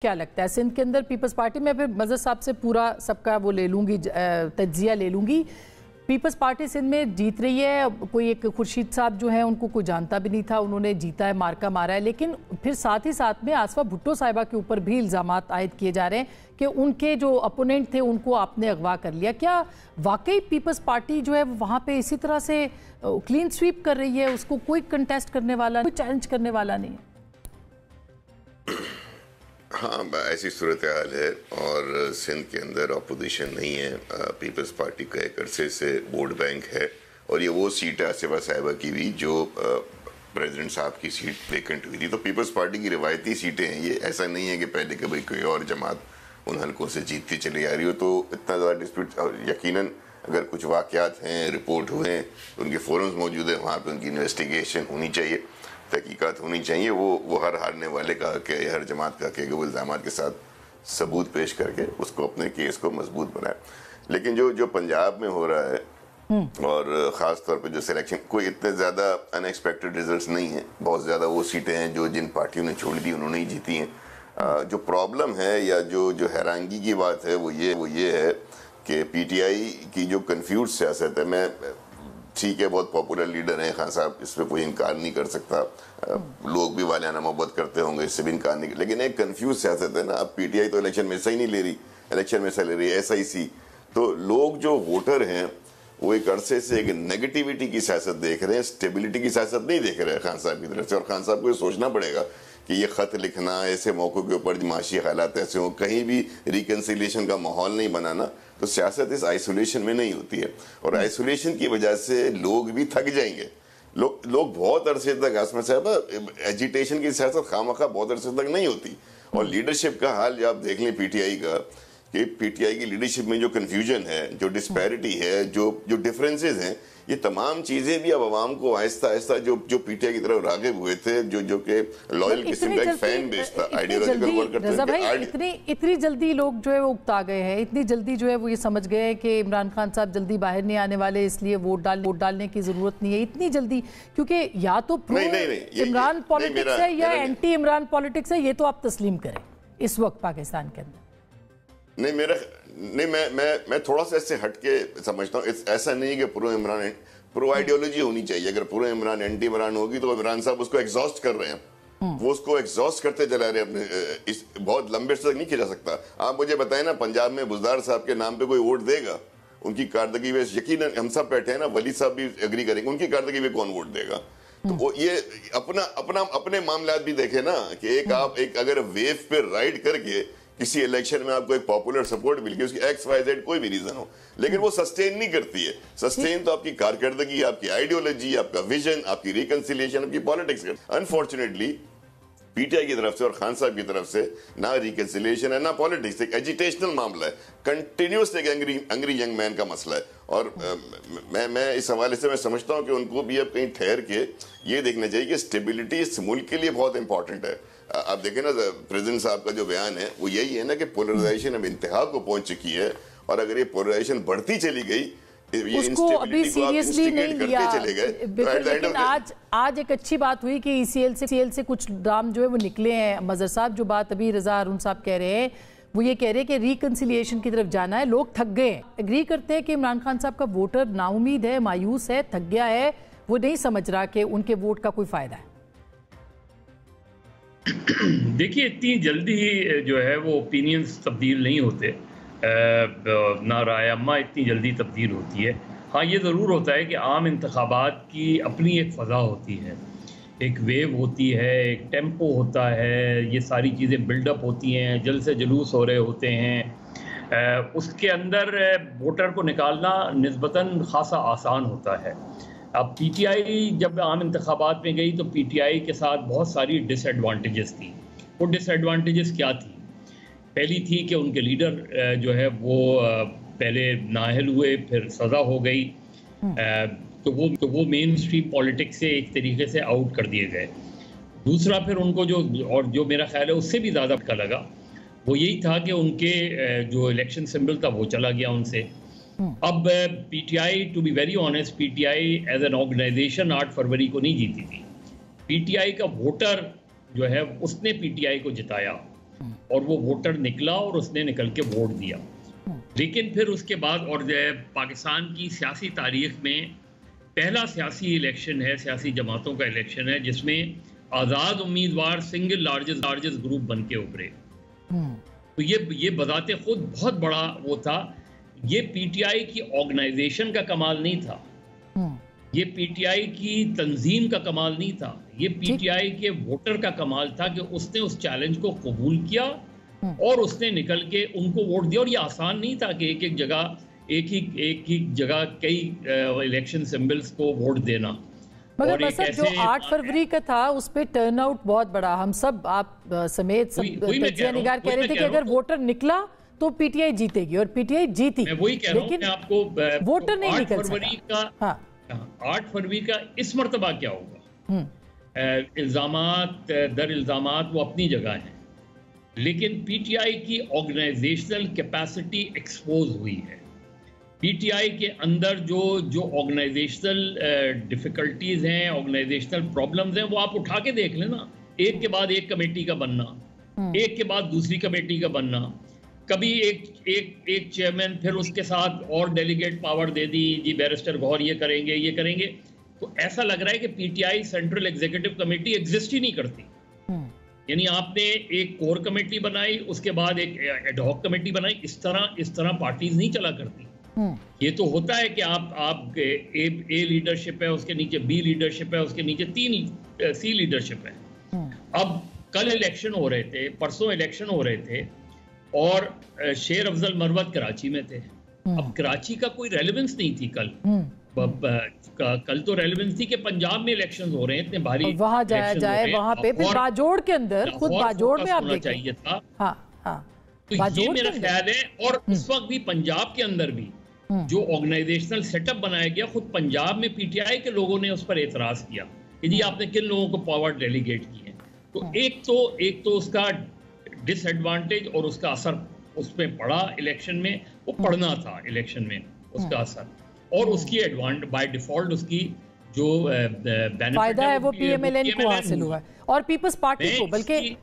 क्या लगता है सिंध के अंदर पीपल्स पार्टी में, फिर मजहर साहब से पूरा सबका वो ले लूंगी, तज्जिया ले लूंगी। पीपल्स पार्टी सिंध में जीत रही है, कोई एक खुर्शीद साहब जो है उनको कोई जानता भी नहीं था, उन्होंने जीता है, मार्का मारा है, लेकिन फिर साथ ही साथ में आसफा भुट्टो साहिबा के ऊपर भी इल्ज़ामात आयद किए जा रहे हैं कि उनके जो अपोनेंट थे उनको आपने अगवा कर लिया। क्या वाकई पीपल्स पार्टी जो है वहाँ पे इसी तरह से क्लीन स्वीप कर रही है, उसको कोई कंटेस्ट करने वाला, कोई चैलेंज करने वाला नहीं है? हाँ, ऐसी सूरत हाल है और सिंध के अंदर अपोजिशन नहीं है। पीपल्स पार्टी का एक अरसे से वोट बैंक है और ये वो सीट है आसिफा साहिबा की भी जो प्रेसिडेंट साहब की सीट वेकेंट हुई थी। तो पीपल्स पार्टी की रिवायती सीटें हैं ये, ऐसा नहीं है कि पहले कभी कोई और जमात उन हलकों से जीतती चली आ रही हो। तो इतना ज़्यादा डिस्प्यूट, और यकीनन अगर कुछ वाक़यात हैं, रिपोर्ट हुए हैं, उनके फोरम्स मौजूद है, वहाँ पर उनकी इन्वेस्टिगेशन होनी चाहिए, तहकीकात होनी चाहिए। वो हर हारने वाले का हक है, हर जमात का हक है कि वो इल्ज़ामात के साथ सबूत पेश करके उसको अपने केस को मजबूत बनाए। लेकिन जो पंजाब में हो रहा है और ख़ास तौर पे जो सिलेक्शन, कोई इतने ज़्यादा अनएक्सपेक्टेड रिजल्ट्स नहीं है। बहुत ज़्यादा वो सीटें हैं जो जिन पार्टियों ने छोड़ दी उन्होंने ही जीती हैं। जो प्रॉब्लम है या जो हैरानगी की बात है वो ये है कि पीटीआई की जो कन्फ्यूज सियासत है, मैं ठीक है बहुत पॉपुलर लीडर हैं खान साहब, इस पर कोई इनकार नहीं कर सकता, लोग भी वालियाना मोहब्बत करते होंगे, इससे भी इनकार नहीं, लेकिन एक कंफ्यूज सियासत है ना। अब पीटीआई तो इलेक्शन में हिस्सा ही नहीं ले रही, इलेक्शन में हिस्सा ले रही है एसआईसी। तो लोग जो वोटर हैं वो एक अरसे से एक नेगेटिविटी की सियासत देख रहे हैं, स्टेबिलिटी की सियासत नहीं देख रहे हैं खान साहब की तरफ से। और खान साहब को ये सोचना पड़ेगा कि ये ख़त लिखना, ऐसे मौक़ों के ऊपर माशी हालात ऐसे हों, कहीं भी रिकन्सिलिएशन का माहौल नहीं बनाना, तो सियासत इस आइसोलेशन में नहीं होती है। और आइसोलेशन की वजह से लोग भी थक जाएंगे। लोग बहुत अरसे तक, आसमा साहब, एजिटेशन की सियासत खामखा बहुत अरसे तक नहीं होती। और लीडरशिप का हाल आप देख लें पीटीआई का, कि पीटीआई की लीडरशिप में जो कन्फ्यूजन है, जो डिस्पैरिटी है, जो डिफरेंसेस हैं, ये तमाम चीजें भी अब आवाम को आहिस्ता आहिस्ता जो पीटीआई की तरफ राग़िब हुए थे, जो के लॉयल किस्म का फैन बेस था, आइडियोलॉजिकल वर्क करते रज़ा भाई, इतनी जल्दी लोग जो है वो उकता गए हैं, इतनी जल्दी जो है वो ये समझ गए हैं कि इमरान खान साहब जल्दी बाहर नहीं आने वाले, इसलिए वोट डालने की जरूरत नहीं है इतनी जल्दी, क्योंकि या तो प्रो इमरान पॉलिटिक्स है या एंटी इमरान पॉलिटिक्स है, ये तो आप तस्लीम करें इस वक्त पाकिस्तान के अंदर। मैं थोड़ा सा इससे हटके समझता हूँ। ऐसा नहीं कि प्रो आइडियोलॉजी होनी चाहिए। अगर प्रो इमरान एंटी इमरान होगी तो इमरान साहब उसको एग्जॉस्ट कर रहे हैं, वो उसको एग्जॉस्ट करते चला रहे हैं अपने, बहुत लंबे तक नहीं किया जा सकता। आप मुझे बताएं ना, पंजाब में बुज़दार साहब के नाम पे कोई वोट देगा? उनकी कारदगी में यकीनन हम सब बैठे हैं ना, वली साहब भी एग्री करेंगे, उनकी कारदगी में कौन वोट देगा? तो ये अपने मामलात भी देखे ना, कि एक अगर वेव पे राइड करके किसी इलेक्शन में आपको एक पॉपुलर सपोर्ट मिल गई, उसकी XYZ कोई भी रीजन हो, लेकिन वो सस्टेन नहीं करती है। सस्टेन तो आपकी कारकर्दगी, आपकी आइडियोलॉजी, आपका विजन, आपकी रिकंसिलिएशन, आपकी पॉलिटिक्स। अनफॉर्चुनेटली पीटीआई की तरफ से और खान साहब की तरफ से ना रिकंसिलिएशन है ना पॉलिटिक्स, एक एजिटेशनल मामला है, कंटिन्यूस एक एंग्री यंग मैन का मसला है। और मैं इस हवाले से मैं समझता हूँ कि उनको भी अब कहीं ठहर के ये देखना चाहिए कि स्टेबिलिटी इस मुल्क के लिए बहुत इंपॉर्टेंट है। आप देखें ना, प्रेसिडेंट साहब का जो बयान है वो यही है ना कि पोलराइजेशन अब इंतहा को पहुंच चुकी है, और अगर ये पोलराइजेशन बढ़ती चली गई, उसको अभी सीरियसली नहीं लिया। लेकिन आज एक अच्छी बात हुई कि ECL से कुछ नाम जो है वो निकले हैं। मजहर साहब, जो बात अभी रजा अरुण साहब कह रहे हैं, वो ये कह रहे हैं कि रिकंसिलिएशन की तरफ जाना है, लोग थक गए हैं। एग्री करते हैं कि इमरान खान साहब का वोटर नाउमीद है, मायूस है, थक गया है, वो नहीं समझ रहा कि उनके वोट का कोई फायदा है। देखिए, इतनी जल्दी ही जो है वो ओपिनियंस तब्दील नहीं होते, ना राय अम्मा इतनी जल्दी तब्दील होती है। हाँ, ये ज़रूर होता है कि आम इंतखाबात की अपनी एक फ़ज़ा होती है, एक वेव होती है, एक टेम्पो होता है, ये सारी चीज़ें बिल्डअप होती हैं, जल्द से जुलूस हो रहे होते हैं। उसके अंदर वोटर को निकालना निस्बतन ख़ासा आसान होता है। अब पीटीआई जब आम इंतखाबात में गई तो पीटीआई के साथ बहुत सारी डिसएडवांटेजेस थी। वो डिसएडवांटेजेस क्या थी? पहली थी कि उनके लीडर जो है वो पहले नाअहल हुए, फिर सज़ा हो गई, तो वो मेन स्ट्रीम पॉलिटिक्स से एक तरीके से आउट कर दिए गए। दूसरा, फिर उनको जो मेरा ख्याल है उससे भी ज़्यादा का लगा, वो यही था कि उनके जो इलेक्शन सिंबल था वो चला गया उनसे। अब PTI, to be very honest, PTI as an organisation 8 फरवरी को नहीं जीती थी। पीटीआई का वोटर जो है उसने पीटीआई को जिताया। और वो वोटर निकला और उसने निकल के वोट दिया। लेकिन फिर उसके बाद और पाकिस्तान की सियासी तारीख में पहला सियासी इलेक्शन है, सियासी जमातों का इलेक्शन है, जिसमें आज़ाद उम्मीदवार सिंगल लार्जेस्ट ग्रुप बन के उभरे। तो ये बजाते खुद बहुत बड़ा वो था। ये पीटीआई की ऑर्गेनाइजेशन का कमाल नहीं था, ये पीटीआई की तंजीम का कमाल नहीं था, ये पीटीआई के वोटर का कमाल था कि उसने उस चैलेंज को कबूल किया और उसने निकल के उनको वोट दिया। और ये आसान नहीं था कि एक ही जगह कई इलेक्शन सिंबल्स को वोट देना। मगर मसद जो 8 फरवरी का था उस पे टर्नआउट बहुत बड़ा, हम सब आप समेत सब तजिया निगार कह रहे थे कि अगर वोटर निकला तो पीटीआई जीतेगी और पीटीआई जीती। मैं वही कह रहा हूं, मैं आपको वोटर नहीं निकल 8 फरवरी का इस मर्तबा क्या होगा? इल्जामात दर इल्जामात वो अपनी जगह हैं, लेकिन पीटीआई की ऑर्गेनाइजेशनल कैपेसिटी एक्सपोज हुई है। पीटीआई के अंदर जो ऑर्गेनाइजेशनल डिफिकल्टीज हैं, ऑर्गेनाइजेशनल प्रॉब्लम्स हैं, वो आप उठा के देख लेना। एक के बाद एक कमेटी का बनना, एक के बाद दूसरी कमेटी का बनना, कभी एक चेयरमैन, फिर उसके साथ और डेलीगेट पावर दे दी, जी बैरिस्टर गौहर ये करेंगे। तो ऐसा लग रहा है कि PTI central executive committee exist ही नहीं करती। यानी आपने एक कोर कमेटी बनाई, उसके बाद एक एडहॉक कमेटी बनाई, इस तरह पार्टीज नहीं चला करती। ये तो होता है कि आप ए लीडरशिप है, उसके नीचे बी लीडरशिप है, उसके नीचे 3 सी लीडरशिप है। अब कल इलेक्शन हो रहे थे, परसों इलेक्शन हो रहे थे और शेर अफजल मरवत कराची में थे। अब कराची का कोई रेलेवेंस नहीं थी कल। कल तो रेलेवेंस थी कि पंजाब में इलेक्शंस हो रहे हैं, इतने भारी वहां जाए वहां पे फिर बाजोड़ के अंदर, खुद बाजोड़ में आप देखें चाहिए था। तो ये मेरा ख्याल है। और उस वक्त भी पंजाब के अंदर भी जो ऑर्गेनाइजेशनल सेटअप बनाया गया, खुद पंजाब में पीटीआई के लोगों ने उस पर एतराज किया कि जी आपने किन लोगों को पावर डेलीगेट की है। तो एक तो उसका डिसएडवांटेज और उसका असर उस पर पड़ा इलेक्शन में, वो पड़ना था इलेक्शन में उसका असर, और उसकी बाय डिफॉल्ट उसकी जो फायदा है वो पीएमएलएन को हासिल हुआ है और पीपल्स पार्टी को, बल्कि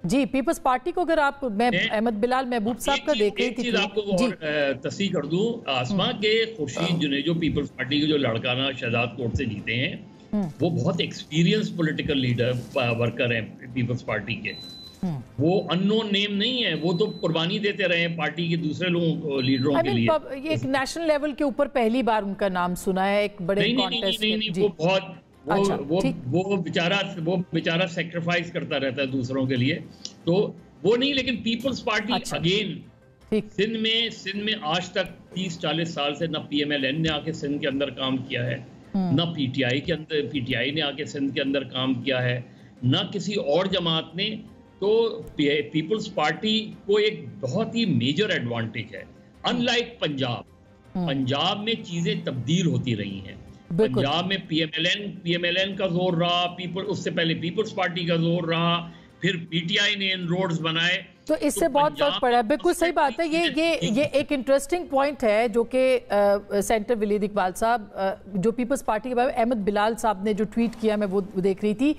जी पीपल्स पार्टी को। अगर आप मैं अहमद बिलाल महबूब साहब का देख रही थी, चीज आपको और तस्दीक कर दूं, आसमा के खुर्शीद जुनेजो पीपल्स पार्टी के जो लड़काना शहजाद कोर्ट से जीते हैं, वो बहुत एक्सपीरियंस पॉलिटिकल लीडर वर्कर हैं पीपल्स पार्टी के। वो अननोन नेम नहीं है, वो तो कुर्बानी देते रहे पार्टी के दूसरे लोगों लीडरों के लिए। ये एक नेशनल लेवल के ऊपर पहली बार उनका नाम सुना है एक बड़े कॉन्टेस्ट में। वो बहुत वो बेचारा सैक्रिफाइस करता रहता है दूसरों के लिए, तो वो नहीं। लेकिन पीपल्स पार्टी अगेन सिंध में आज तक 30-40 साल से ना पीएमएलएन ने आके सिंध के अंदर काम किया है, ना पीटीआई ने आके सिंध के अंदर काम किया है, ना किसी और जमात ने। तो पीपल्स पार्टी को एक बहुत ही मेजर एडवांटेज है। अनलाइक पंजाब में चीजें तब्दील होती रही हैं। पंजाब में पीएमएलएन का जोर रहा, उससे पहले पीपल्स पार्टी का जोर रहा, फिर पीटीआई ने इन रोड्स बनाए, तो इससे बहुत फर्क पड़ा है। बिल्कुल सही बात है। ये एक इंटरेस्टिंग पॉइंट है जो कि सेंटर वलीद इकबाल साहब, जो पीपल्स पार्टी के बारे में अहमद बिलाल साहब ने जो ट्वीट किया, मैं वो देख रही थी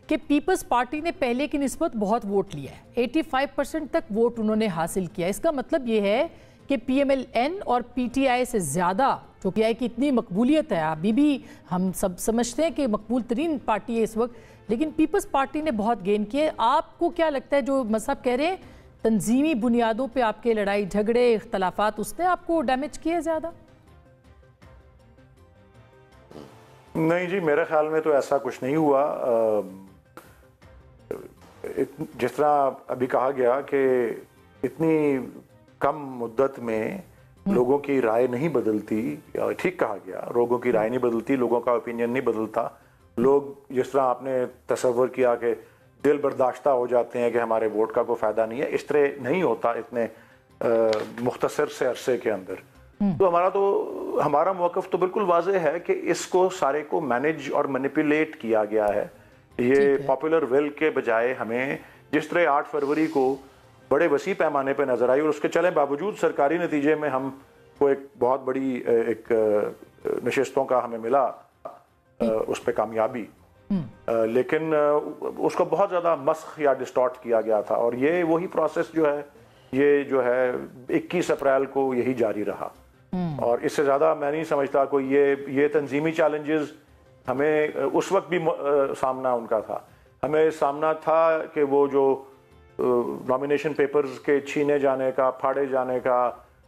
कि पीपल्स पार्टी ने पहले की निस्बत बहुत वोट लिया है, 85% तक वोट उन्होंने हासिल किया। इसका मतलब ये है कि पीएमएलएन और पीटीआई से ज़्यादा, जो पीटीआई की इतनी मकबूलियत है, अभी भी हम सब समझते हैं कि मकबूल तरीन पार्टी है इस वक्त, लेकिन पीपल्स पार्टी ने बहुत गेन किए। आपको क्या लगता है जो मसहब कह रहे हैं तंजीमी बुनियादों पे आपके लड़ाई झगड़े इख्तलाफात, उसने आपको डैमेज किए ज़्यादा? नहीं जी, मेरे ख्याल में तो ऐसा कुछ नहीं हुआ। जिस तरह अभी कहा गया कि इतनी कम मुद्दत में लोगों की राय नहीं बदलती, ठीक कहा गया, लोगों की राय नहीं बदलती, लोगों का ओपिनियन नहीं बदलता। लोग जिस तरह आपने तसव्वुर किया कि दिल बर्दाश्ता हो जाते हैं कि हमारे वोट का कोई फ़ायदा नहीं है, इस तरह नहीं होता इतने मुख्तसर से अरसे के अंदर। तो हमारा मौक़िफ़ तो बिल्कुल वाज़ेह है कि इसको सारे को मैनेज और मैनिपुलेट किया गया है। ये पॉपुलर विल के बजाय हमें जिस तरह 8 फरवरी को बड़े वसी पैमाने पर नजर आई और उसके चले बावजूद सरकारी नतीजे में हम को एक बहुत बड़ी एक नशिस्तों का हमें मिला उस पर कामयाबी, लेकिन उसको बहुत ज़्यादा मस्ख या डिस्टॉर्ट किया गया था, और ये वही प्रोसेस जो है, ये जो है 21 अप्रैल को यही जारी रहा। और इससे ज़्यादा मैं नहीं समझता कोई ये तंजीमी चैलेंजेस हमें उस वक्त भी सामना उनका था। हमें सामना था कि वो जो नॉमिनेशन पेपर्स के छीने जाने का, फाड़े जाने का,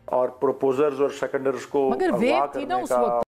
और प्रपोजर्स और सेकेंडर्स को मगर अगवा वेव थी ना करने उस का वक्त।